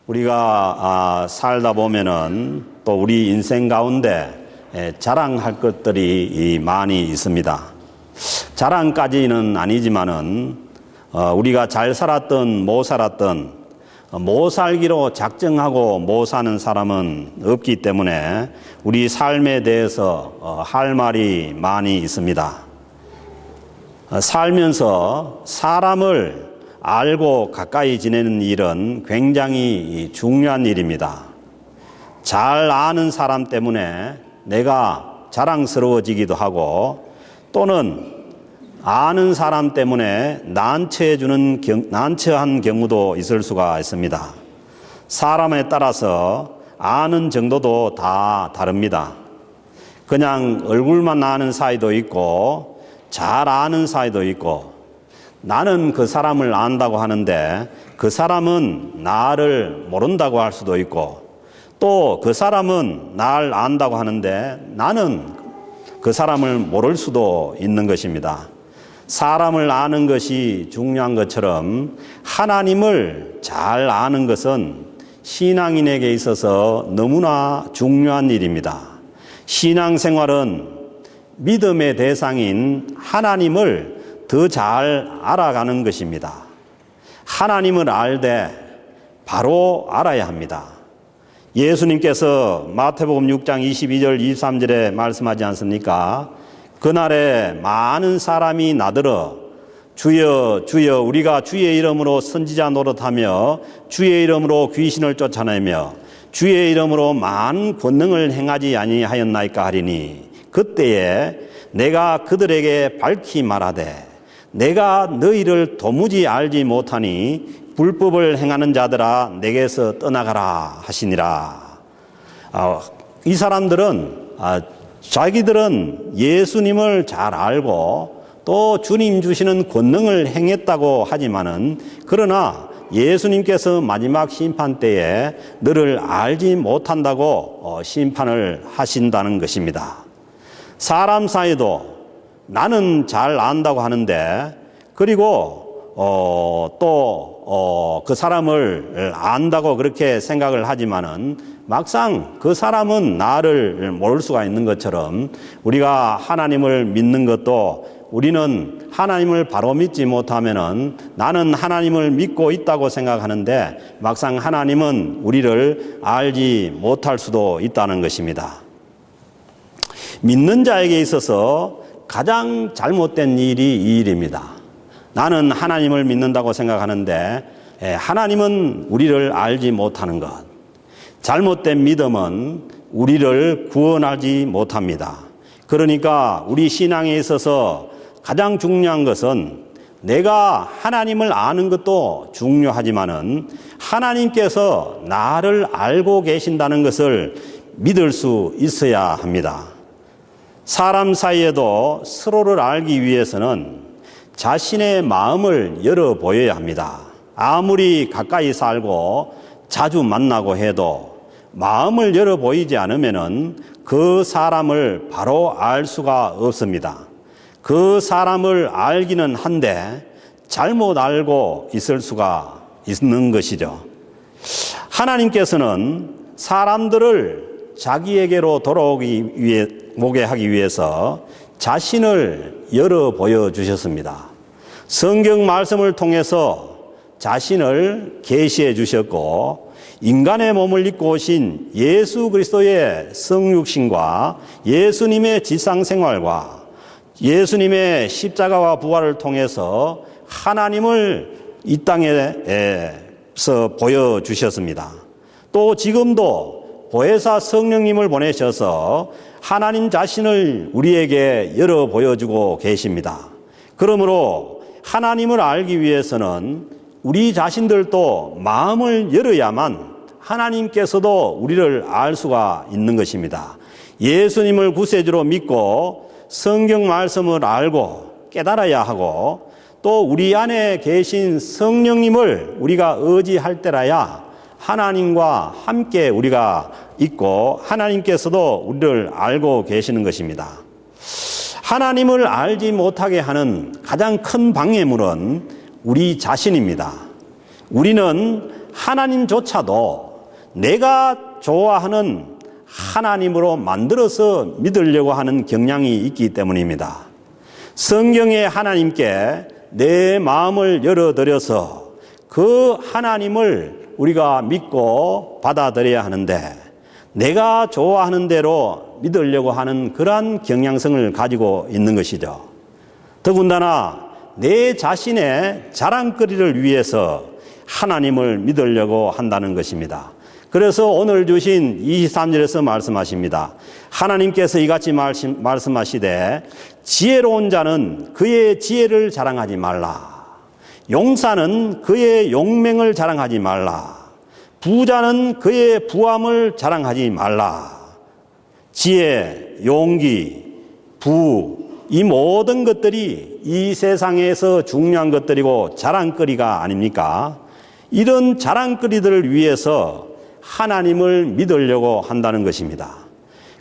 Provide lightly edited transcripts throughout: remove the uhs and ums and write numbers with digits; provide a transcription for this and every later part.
우리가 살다 보면은 또 우리 인생 가운데 자랑할 것들이 많이 있습니다. 자랑까지는 아니지만은 우리가 잘 살았든 못 살았든 못 살기로 작정하고 못 사는 사람은 없기 때문에 우리 삶에 대해서 할 말이 많이 있습니다. 살면서 사람을 알고 가까이 지내는 일은 굉장히 중요한 일입니다. 잘 아는 사람 때문에 내가 자랑스러워지기도 하고 또는 아는 사람 때문에 난처한 경우도 있을 수가 있습니다. 사람에 따라서 아는 정도도 다 다릅니다. 그냥 얼굴만 아는 사이도 있고 잘 아는 사이도 있고 나는 그 사람을 안다고 하는데 그 사람은 나를 모른다고 할 수도 있고 또 그 사람은 날 안다고 하는데 나는 그 사람을 모를 수도 있는 것입니다. 사람을 아는 것이 중요한 것처럼 하나님을 잘 아는 것은 신앙인에게 있어서 너무나 중요한 일입니다. 신앙생활은 믿음의 대상인 하나님을 더 잘 알아가는 것입니다. 하나님을 알되 바로 알아야 합니다. 예수님께서 마태복음 6장 22절 23절에 말씀하지 않습니까? 그날에 많은 사람이 나들어 주여 주여 우리가 주의 이름으로 선지자 노릇하며 주의 이름으로 귀신을 쫓아내며 주의 이름으로 많은 권능을 행하지 아니하였나이까 하리니 그때에 내가 그들에게 밝히 말하되 내가 너희를 도무지 알지 못하니 불법을 행하는 자들아 내게서 떠나가라 하시니라. 이 사람들은 자기들은 예수님을 잘 알고 또 주님 주시는 권능을 행했다고 하지만은 그러나 예수님께서 마지막 심판 때에 너를 알지 못한다고 심판을 하신다는 것입니다. 사람 사이도 나는 잘 안다고 하는데 그리고 또 그 사람을 안다고 그렇게 생각을 하지만은 막상 그 사람은 나를 모를 수가 있는 것처럼 우리가 하나님을 믿는 것도 우리는 하나님을 바로 믿지 못하면은 나는 하나님을 믿고 있다고 생각하는데 막상 하나님은 우리를 알지 못할 수도 있다는 것입니다. 믿는 자에게 있어서 가장 잘못된 일이 이 일입니다. 나는 하나님을 믿는다고 생각하는데 하나님은 우리를 알지 못하는 것. 잘못된 믿음은 우리를 구원하지 못합니다. 그러니까 우리 신앙에 있어서 가장 중요한 것은 내가 하나님을 아는 것도 중요하지만은 하나님께서 나를 알고 계신다는 것을 믿을 수 있어야 합니다. 사람 사이에도 서로를 알기 위해서는 자신의 마음을 열어 보여야 합니다. 아무리 가까이 살고 자주 만나고 해도 마음을 열어 보이지 않으면은 그 사람을 바로 알 수가 없습니다. 그 사람을 알기는 한데 잘못 알고 있을 수가 있는 것이죠. 하나님께서는 사람들을 자기에게로 돌아오게 하기 위해서 자신을 열어 보여주셨습니다. 성경 말씀을 통해서 자신을 계시해 주셨고 인간의 몸을 입고 오신 예수 그리스도의 성육신과 예수님의 지상생활과 예수님의 십자가와 부활을 통해서 하나님을 이 땅에서 보여주셨습니다. 또 지금도 보혜사 성령님을 보내셔서 하나님 자신을 우리에게 열어 보여주고 계십니다. 그러므로 하나님을 알기 위해서는 우리 자신들도 마음을 열어야만 하나님께서도 우리를 알 수가 있는 것입니다. 예수님을 구세주로 믿고 성경 말씀을 알고 깨달아야 하고 또 우리 안에 계신 성령님을 우리가 의지할 때라야 하나님과 함께 우리가 있고 하나님께서도 우리를 알고 계시는 것입니다. 하나님을 알지 못하게 하는 가장 큰 방해물은 우리 자신입니다. 우리는 하나님조차도 내가 좋아하는 하나님으로 만들어서 믿으려고 하는 경향이 있기 때문입니다. 성경에 하나님께 내 마음을 열어드려서 그 하나님을 우리가 믿고 받아들여야 하는데, 내가 좋아하는 대로 믿으려고 하는 그러한 경향성을 가지고 있는 것이죠. 더군다나 내 자신의 자랑거리를 위해서 하나님을 믿으려고 한다는 것입니다. 그래서 오늘 주신 23절에서 말씀하십니다. 하나님께서 이같이 말씀하시되 지혜로운 자는 그의 지혜를 자랑하지 말라. 용사는 그의 용맹을 자랑하지 말라. 부자는 그의 부함을 자랑하지 말라. 지혜, 용기, 부, 이 모든 것들이 이 세상에서 중요한 것들이고 자랑거리가 아닙니까? 이런 자랑거리들을 위해서 하나님을 믿으려고 한다는 것입니다.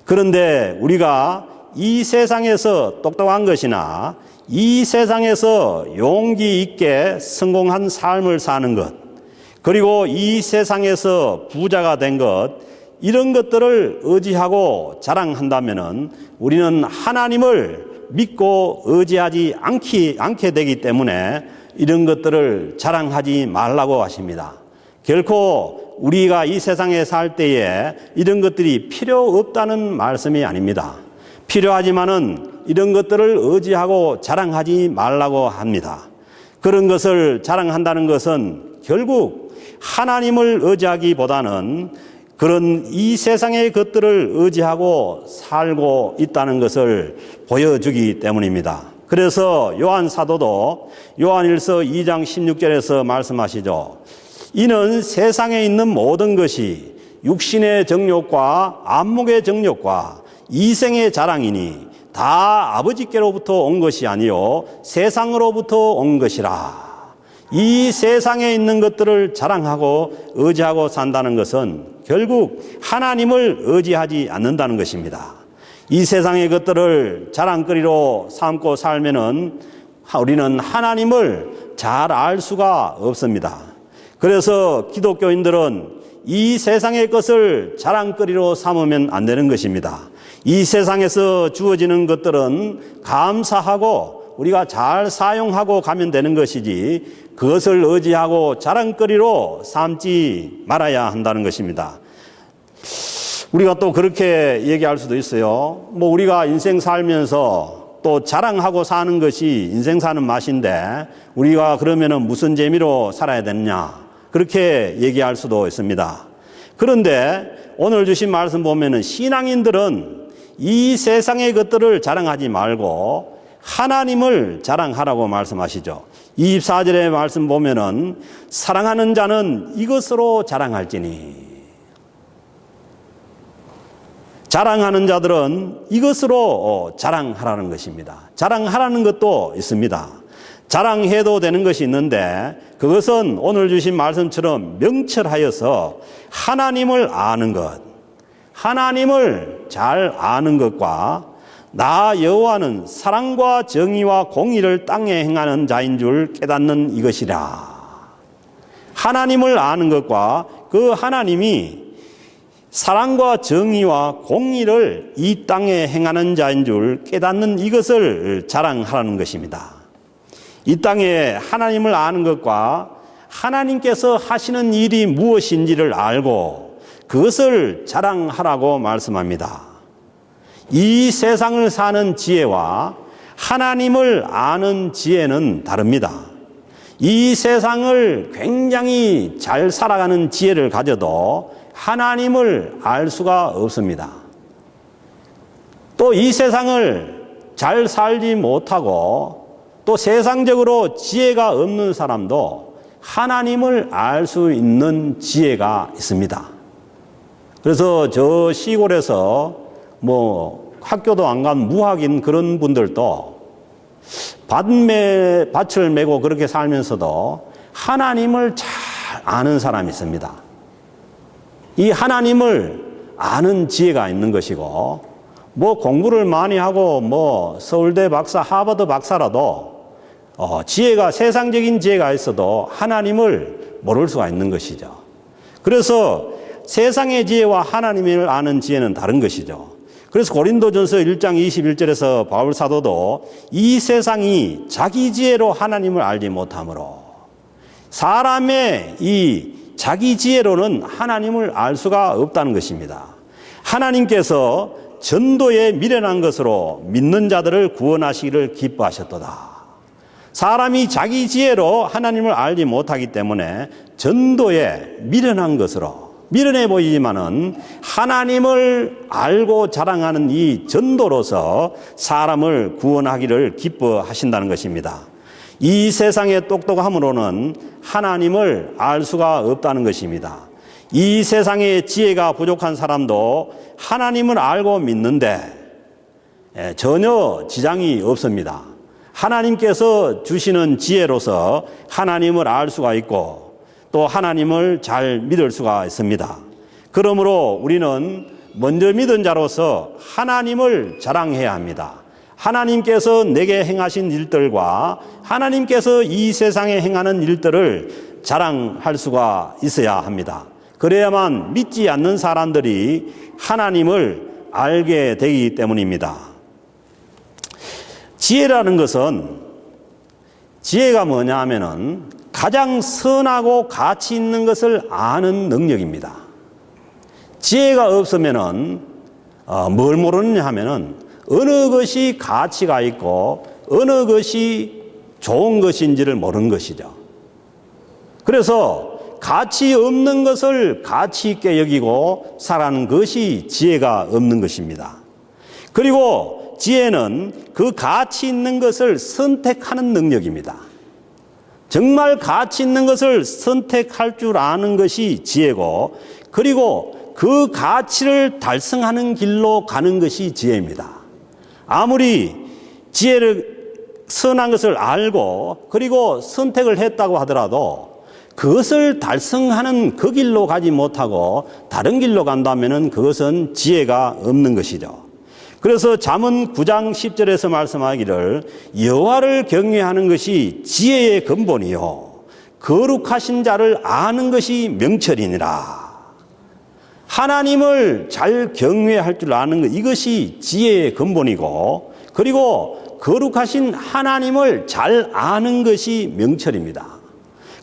그런데 우리가 이 세상에서 똑똑한 것이나 이 세상에서 용기 있게 성공한 삶을 사는 것, 그리고 이 세상에서 부자가 된 것, 이런 것들을 의지하고 자랑한다면 우리는 하나님을 믿고 의지하지 않게 되기 때문에 이런 것들을 자랑하지 말라고 하십니다. 결코 우리가 이 세상에 살 때에 이런 것들이 필요 없다는 말씀이 아닙니다. 필요하지만은 이런 것들을 의지하고 자랑하지 말라고 합니다. 그런 것을 자랑한다는 것은 결국 하나님을 의지하기보다는 그런 이 세상의 것들을 의지하고 살고 있다는 것을 보여주기 때문입니다. 그래서 요한 사도도 요한일서 2장 16절에서 말씀하시죠. 이는 세상에 있는 모든 것이 육신의 정욕과 안목의 정욕과 이생의 자랑이니 다 아버지께로부터 온 것이 아니요 세상으로부터 온 것이라. 이 세상에 있는 것들을 자랑하고 의지하고 산다는 것은 결국 하나님을 의지하지 않는다는 것입니다. 이 세상의 것들을 자랑거리로 삼고 살면은 우리는 하나님을 잘 알 수가 없습니다. 그래서 기독교인들은 이 세상의 것을 자랑거리로 삼으면 안 되는 것입니다. 이 세상에서 주어지는 것들은 감사하고 우리가 잘 사용하고 가면 되는 것이지 그것을 의지하고 자랑거리로 삼지 말아야 한다는 것입니다. 우리가 또 그렇게 얘기할 수도 있어요. 우리가 인생 살면서 또 자랑하고 사는 것이 인생 사는 맛인데 우리가 그러면은 무슨 재미로 살아야 되느냐, 그렇게 얘기할 수도 있습니다. 그런데 오늘 주신 말씀 보면은 신앙인들은 이 세상의 것들을 자랑하지 말고 하나님을 자랑하라고 말씀하시죠. 24절의 말씀 보면은 사랑하는 자는 이것으로 자랑할지니, 자랑하는 자들은 이것으로 자랑하라는 것입니다. 자랑하라는 것도 있습니다. 자랑해도 되는 것이 있는데 그것은 오늘 주신 말씀처럼 명철하여서 하나님을 아는 것, 하나님을 잘 아는 것과 나 여호와는 사랑과 정의와 공의를 땅에 행하는 자인 줄 깨닫는 이것이라. 하나님을 아는 것과 그 하나님이 사랑과 정의와 공의를 이 땅에 행하는 자인 줄 깨닫는 이것을 자랑하라는 것입니다. 이 땅에 하나님을 아는 것과 하나님께서 하시는 일이 무엇인지를 알고 그것을 자랑하라고 말씀합니다. 이 세상을 사는 지혜와 하나님을 아는 지혜는 다릅니다. 이 세상을 굉장히 잘 살아가는 지혜를 가져도 하나님을 알 수가 없습니다. 또 이 세상을 잘 살지 못하고 또 세상적으로 지혜가 없는 사람도 하나님을 알 수 있는 지혜가 있습니다. 그래서 저 시골에서 학교도 안 간 무학인 그런 분들도 밭을 메고 그렇게 살면서도 하나님을 잘 아는 사람이 있습니다. 이 하나님을 아는 지혜가 있는 것이고, 공부를 많이 하고 서울대 박사, 하버드 박사라도 지혜가, 세상적인 지혜가 있어도 하나님을 모를 수가 있는 것이죠. 그래서 세상의 지혜와 하나님을 아는 지혜는 다른 것이죠. 그래서 고린도전서 1장 21절에서 바울 사도도 이 세상이 자기 지혜로 하나님을 알지 못하므로, 사람의 이 자기 지혜로는 하나님을 알 수가 없다는 것입니다. 하나님께서 전도에 미련한 것으로 믿는 자들을 구원하시기를 기뻐하셨도다. 사람이 자기 지혜로 하나님을 알지 못하기 때문에 전도에 미련한 것으로, 미련해 보이지만은 하나님을 알고 자랑하는 이 전도로서 사람을 구원하기를 기뻐하신다는 것입니다. 이 세상의 똑똑함으로는 하나님을 알 수가 없다는 것입니다. 이 세상의 지혜가 부족한 사람도 하나님을 알고 믿는데 전혀 지장이 없습니다. 하나님께서 주시는 지혜로서 하나님을 알 수가 있고 또 하나님을 잘 믿을 수가 있습니다. 그러므로 우리는 먼저 믿은 자로서 하나님을 자랑해야 합니다. 하나님께서 내게 행하신 일들과 하나님께서 이 세상에 행하는 일들을 자랑할 수가 있어야 합니다. 그래야만 믿지 않는 사람들이 하나님을 알게 되기 때문입니다. 지혜라는 것은, 지혜가 뭐냐 하면은 가장 선하고 가치 있는 것을 아는 능력입니다. 지혜가 없으면은 뭘 모르느냐 하면은 어느 것이 가치가 있고 어느 것이 좋은 것인지를 모르는 것이죠. 그래서 가치 없는 것을 가치 있게 여기고 살아가는 것이 지혜가 없는 것입니다. 그리고 지혜는 그 가치 있는 것을 선택하는 능력입니다. 정말 가치 있는 것을 선택할 줄 아는 것이 지혜고, 그리고 그 가치를 달성하는 길로 가는 것이 지혜입니다. 아무리 지혜를, 선한 것을 알고 그리고 선택을 했다고 하더라도 그것을 달성하는 그 길로 가지 못하고 다른 길로 간다면 그것은 지혜가 없는 것이죠. 그래서 잠언 9장 10절에서 말씀하기를 여호와를 경외하는 것이 지혜의 근본이요 거룩하신 자를 아는 것이 명철이니라. 하나님을 잘 경외할 줄 아는 것, 이것이 지혜의 근본이고, 그리고 거룩하신 하나님을 잘 아는 것이 명철입니다.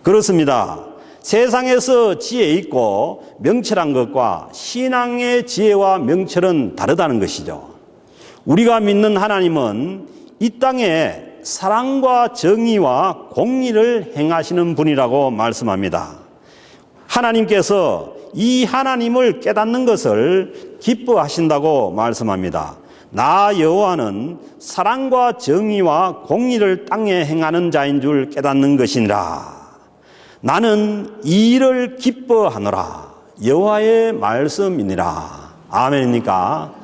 그렇습니다. 세상에서 지혜 있고 명철한 것과 신앙의 지혜와 명철은 다르다는 것이죠. 우리가 믿는 하나님은 이 땅에 사랑과 정의와 공의를 행하시는 분이라고 말씀합니다. 하나님께서 이 하나님을 깨닫는 것을 기뻐하신다고 말씀합니다. 나 여호와는 사랑과 정의와 공의를 땅에 행하는 자인 줄 깨닫는 것이니라. 나는 이 일을 기뻐하노라. 여호와의 말씀이니라. 아멘입니까?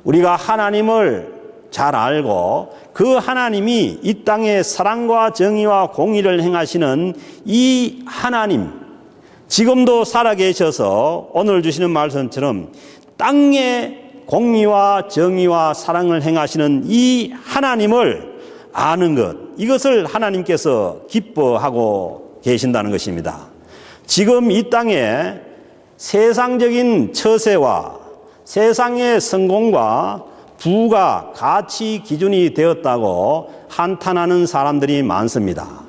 우리가 하나님을 잘 알고 그 하나님이 이 땅에 사랑과 정의와 공의를 행하시는 이 하나님, 지금도 살아계셔서 오늘 주시는 말씀처럼 땅에 공의와 정의와 사랑을 행하시는 이 하나님을 아는 것, 이것을 하나님께서 기뻐하고 계신다는 것입니다. 지금 이 땅에 세상적인 처세와 세상의 성공과 부가 가치 기준이 되었다고 한탄하는 사람들이 많습니다.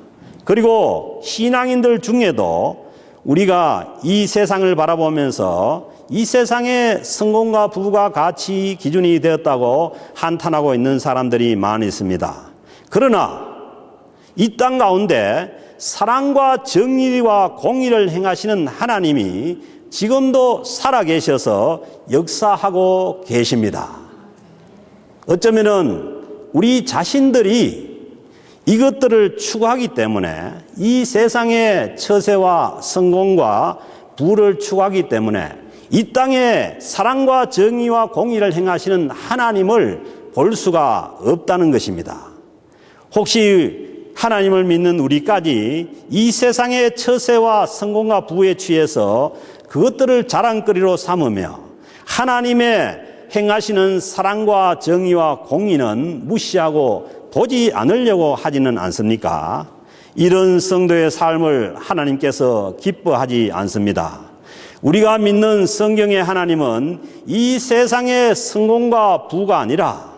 그리고 신앙인들 중에도 우리가 이 세상을 바라보면서 이 세상의 성공과 부가 가치 기준이 되었다고 한탄하고 있는 사람들이 많이 있습니다. 그러나 이 땅 가운데 사랑과 정의와 공의를 행하시는 하나님이 지금도 살아계셔서 역사하고 계십니다. 어쩌면은 우리 자신들이 이것들을 추구하기 때문에, 이 세상의 처세와 성공과 부를 추구하기 때문에 이 땅에 사랑과 정의와 공의를 행하시는 하나님을 볼 수가 없다는 것입니다. 혹시 하나님을 믿는 우리까지 이 세상의 처세와 성공과 부에 취해서 그것들을 자랑거리로 삼으며 하나님의 행하시는 사랑과 정의와 공의는 무시하고 보지 않으려고 하지는 않습니까? 이런 성도의 삶을 하나님께서 기뻐하지 않습니다. 우리가 믿는 성경의 하나님은 이 세상의 성공과 부가 아니라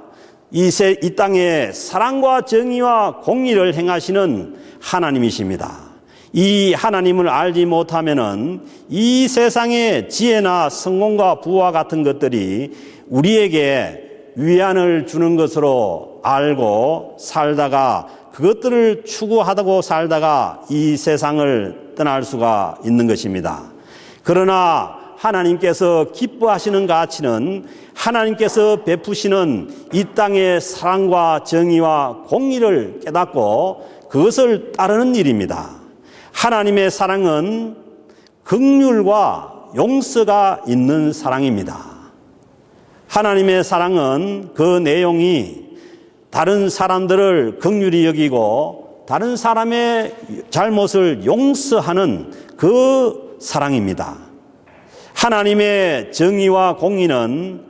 이 땅에 사랑과 정의와 공의를 행하시는 하나님이십니다. 이 하나님을 알지 못하면은 이 세상의 지혜나 성공과 부와 같은 것들이 우리에게 위안을 주는 것으로 알고 살다가 그것들을 추구하고 살다가 이 세상을 떠날 수가 있는 것입니다. 그러나 하나님께서 기뻐하시는 가치는 하나님께서 베푸시는 이 땅의 사랑과 정의와 공의를 깨닫고 그것을 따르는 일입니다. 하나님의 사랑은 긍휼과 용서가 있는 사랑입니다. 하나님의 사랑은 그 내용이 다른 사람들을 긍휼히 여기고 다른 사람의 잘못을 용서하는 그 사랑입니다. 하나님의 정의와 공의는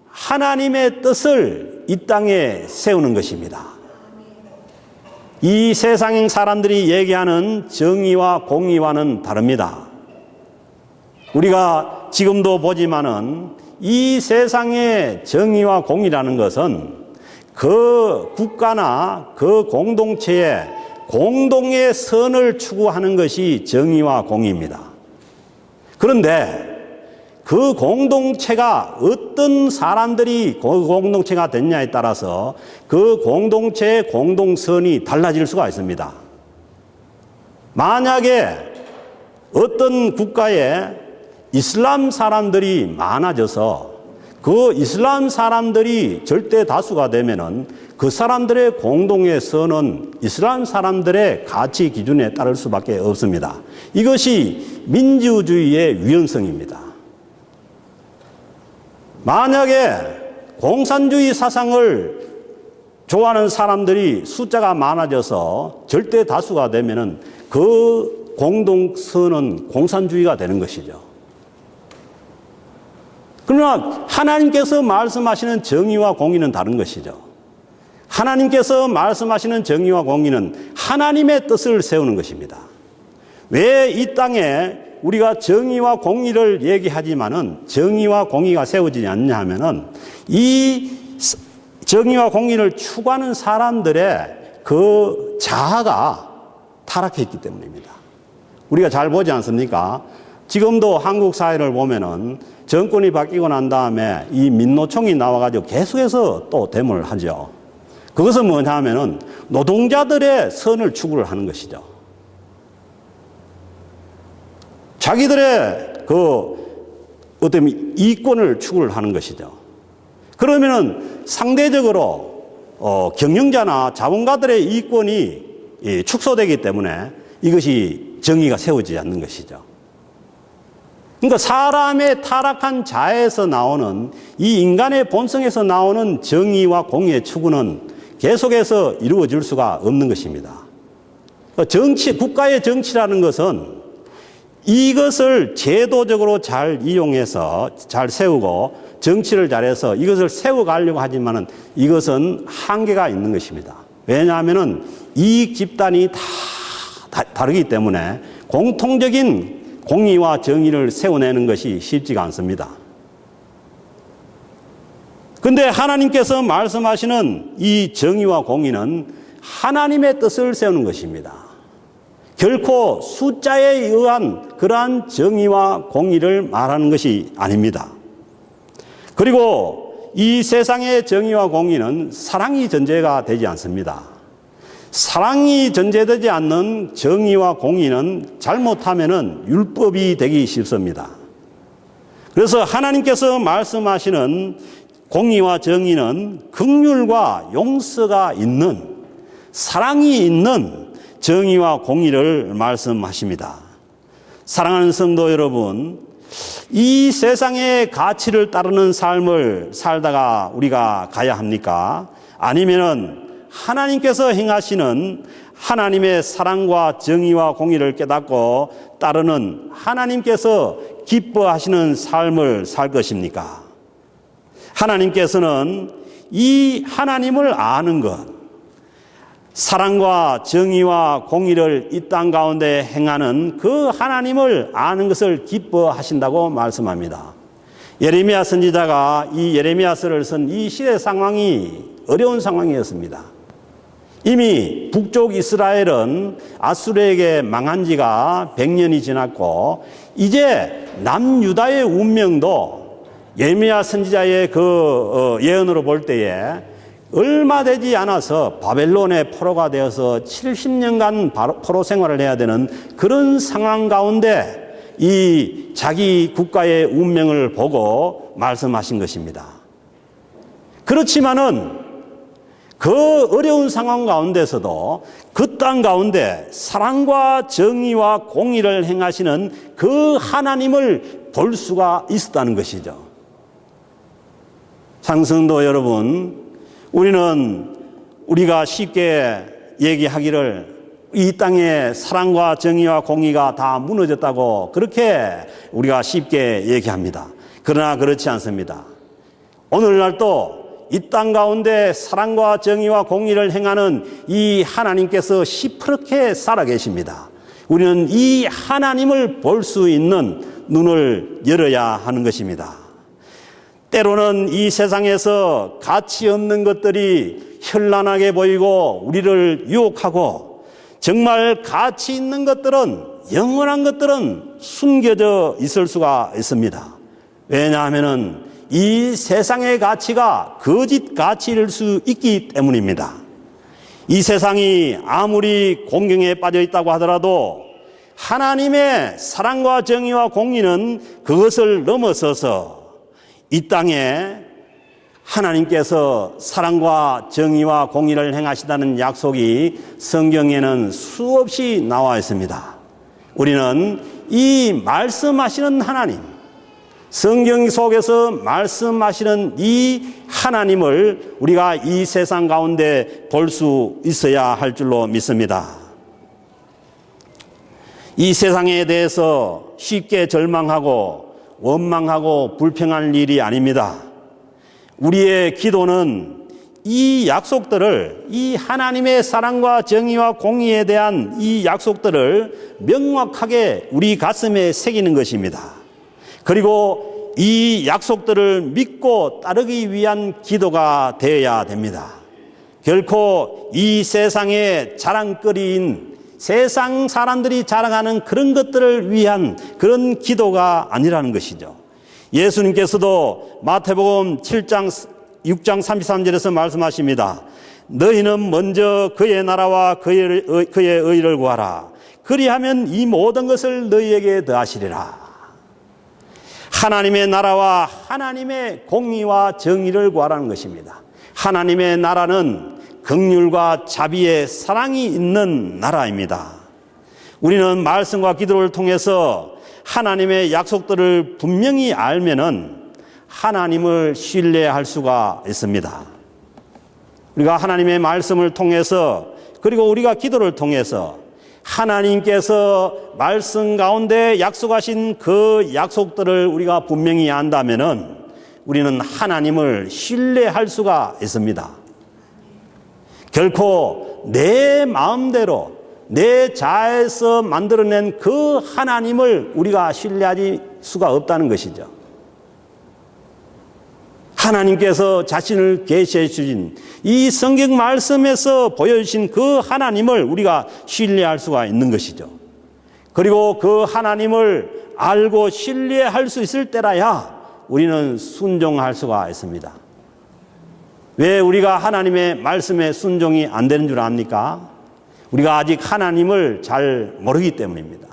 하나님의 뜻을 이 땅에 세우는 것입니다. 이 세상 사람들이 얘기하는 정의와 공의와는 다릅니다. 우리가 지금도 보지만은 이 세상의 정의와 공의라는 것은 그 국가나 그 공동체의 공동의 선을 추구하는 것이 정의와 공의입니다. 그런데 그 공동체가 어떤 사람들이 그 공동체가 됐냐에 따라서 그 공동체의 공동선이 달라질 수가 있습니다. 만약에 어떤 국가에 이슬람 사람들이 많아져서 그 이슬람 사람들이 절대 다수가 되면은 그 사람들의 공동의 선은 이슬람 사람들의 가치 기준에 따를 수밖에 없습니다. 이것이 민주주의의 유연성입니다. 만약에 공산주의 사상을 좋아하는 사람들이 숫자가 많아져서 절대 다수가 되면은 그 공동선은 공산주의가 되는 것이죠. 그러나 하나님께서 말씀하시는 정의와 공의는 다른 것이죠. 하나님께서 말씀하시는 정의와 공의는 하나님의 뜻을 세우는 것입니다. 왜 이 땅에 우리가 정의와 공의를 얘기하지만은 정의와 공의가 세워지지 않냐 하면은 이 정의와 공의를 추구하는 사람들의 그 자아가 타락했기 때문입니다. 우리가 잘 보지 않습니까? 지금도 한국 사회를 보면은 정권이 바뀌고 난 다음에 이 민노총이 나와가지고 계속해서 또 데모를 하죠. 그것은 뭐냐 하면은 노동자들의 선을 추구를 하는 것이죠. 자기들의 어떤 이권을 추구를 하는 것이죠. 그러면은 상대적으로 경영자나 자본가들의 이권이 축소되기 때문에 이것이 정의가 세워지지 않는 것이죠. 그러니까 사람의 타락한 자에서 나오는 이 인간의 본성에서 나오는 정의와 공의의 추구는 계속해서 이루어질 수가 없는 것입니다. 정치, 국가의 정치라는 것은 이것을 제도적으로 잘 이용해서 잘 세우고 정치를 잘해서 이것을 세워가려고 하지만은 이것은 한계가 있는 것입니다. 왜냐하면은 이익 집단이 다 다르기 때문에 공통적인 공의와 정의를 세워내는 것이 쉽지가 않습니다. 근데 하나님께서 말씀하시는 이 정의와 공의는 하나님의 뜻을 세우는 것입니다. 결코 숫자에 의한 그러한 정의와 공의를 말하는 것이 아닙니다. 그리고 이 세상의 정의와 공의는 사랑이 전제가 되지 않습니다. 사랑이 전제되지 않는 정의와 공의는 잘못하면은 율법이 되기 쉽습니다. 그래서 하나님께서 말씀하시는 공의와 정의는 긍휼과 용서가 있는, 사랑이 있는 정의와 공의를 말씀하십니다. 사랑하는 성도 여러분, 이 세상의 가치를 따르는 삶을 살다가 우리가 가야 합니까? 아니면은 하나님께서 행하시는 하나님의 사랑과 정의와 공의를 깨닫고 따르는 하나님께서 기뻐하시는 삶을 살 것입니까? 하나님께서는 이 하나님을 아는 것, 사랑과 정의와 공의를 이 땅 가운데 행하는 그 하나님을 아는 것을 기뻐하신다고 말씀합니다. 예레미야 선지자가 이 예레미야서를 쓴 이 시대 상황이 어려운 상황이었습니다. 이미 북쪽 이스라엘은 아수르에게 망한 지가 100년이 지났고 이제 남유다의 운명도 예레미야 선지자의 그 예언으로 볼 때에 얼마 되지 않아서 바벨론의 포로가 되어서 70년간 포로 생활을 해야 되는 그런 상황 가운데 이 자기 국가의 운명을 보고 말씀하신 것입니다. 그렇지만은 그 어려운 상황 가운데서도 그 땅 가운데 사랑과 정의와 공의를 행하시는 그 하나님을 볼 수가 있었다는 것이죠. 상성도 여러분, 우리가 쉽게 얘기하기를 이 땅에 사랑과 정의와 공의가 다 무너졌다고 그렇게 우리가 쉽게 얘기합니다. 그러나 그렇지 않습니다. 오늘날도 이 땅 가운데 사랑과 정의와 공의를 행하는 이 하나님께서 시퍼렇게 살아계십니다. 우리는 이 하나님을 볼 수 있는 눈을 열어야 하는 것입니다. 때로는 이 세상에서 가치 없는 것들이 현란하게 보이고 우리를 유혹하고 정말 가치 있는 것들은, 영원한 것들은 숨겨져 있을 수가 있습니다. 왜냐하면은 이 세상의 가치가 거짓 가치일 수 있기 때문입니다. 이 세상이 아무리 공경에 빠져 있다고 하더라도 하나님의 사랑과 정의와 공의는 그것을 넘어서서 이 땅에 하나님께서 사랑과 정의와 공의를 행하시다는 약속이 성경에는 수없이 나와 있습니다. 우리는 이 말씀하시는 하나님, 성경 속에서 말씀하시는 이 하나님을 우리가 이 세상 가운데 볼 수 있어야 할 줄로 믿습니다. 이 세상에 대해서 쉽게 절망하고 원망하고 불평할 일이 아닙니다. 우리의 기도는 이 약속들을, 이 하나님의 사랑과 정의와 공의에 대한 이 약속들을 명확하게 우리 가슴에 새기는 것입니다. 그리고 이 약속들을 믿고 따르기 위한 기도가 되어야 됩니다. 결코 이 세상의 자랑거리인 세상 사람들이 자랑하는 그런 것들을 위한 그런 기도가 아니라는 것이죠. 예수님께서도 마태복음 6장 33절에서 말씀하십니다. 너희는 먼저 그의 나라와 그의 의를 구하라. 그리하면 이 모든 것을 너희에게 더하시리라. 하나님의 나라와 하나님의 공의와 정의를 구하라는 것입니다. 하나님의 나라는 긍휼과 자비의 사랑이 있는 나라입니다. 우리는 말씀과 기도를 통해서 하나님의 약속들을 분명히 알면은 하나님을 신뢰할 수가 있습니다. 우리가 하나님의 말씀을 통해서, 그리고 우리가 기도를 통해서 하나님께서 말씀 가운데 약속하신 그 약속들을 우리가 분명히 안다면은 우리는 하나님을 신뢰할 수가 있습니다. 결코 내 마음대로 내 자아에서 만들어낸 그 하나님을 우리가 신뢰할 수가 없다는 것이죠. 하나님께서 자신을 계시해 주신 이 성경 말씀에서 보여주신 그 하나님을 우리가 신뢰할 수가 있는 것이죠. 그리고 그 하나님을 알고 신뢰할 수 있을 때라야 우리는 순종할 수가 있습니다. 왜 우리가 하나님의 말씀에 순종이 안 되는 줄 압니까? 우리가 아직 하나님을 잘 모르기 때문입니다.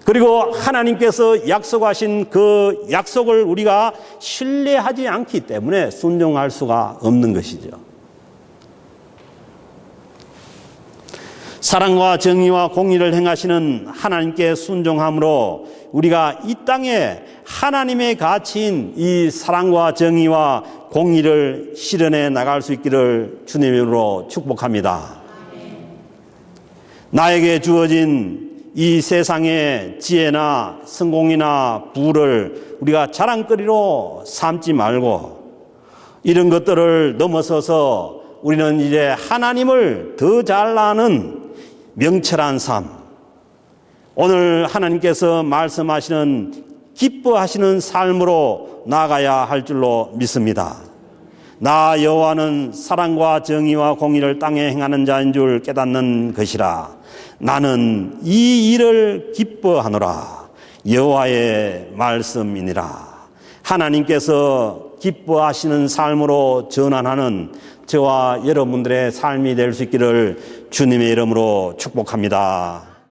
그리고 하나님께서 약속하신 그 약속을 우리가 신뢰하지 않기 때문에 순종할 수가 없는 것이죠. 사랑과 정의와 공의를 행하시는 하나님께 순종함으로 우리가 이 땅에 하나님의 가치인 이 사랑과 정의와 공의를 실현해 나갈 수 있기를 주님으로 축복합니다. 나에게 주어진 이 세상의 지혜나 성공이나 부를 우리가 자랑거리로 삼지 말고 이런 것들을 넘어서서 우리는 이제 하나님을 더 잘 아는 명철한 삶, 오늘 하나님께서 말씀하시는 기뻐하시는 삶으로 나아가야 할 줄로 믿습니다. 나 여호와는 사랑과 정의와 공의를 땅에 행하는 자인 줄 깨닫는 것이라. 나는 이 일을 기뻐하노라. 여호와의 말씀이니라. 하나님께서 기뻐하시는 삶으로 전환하는 저와 여러분들의 삶이 될 수 있기를 주님의 이름으로 축복합니다.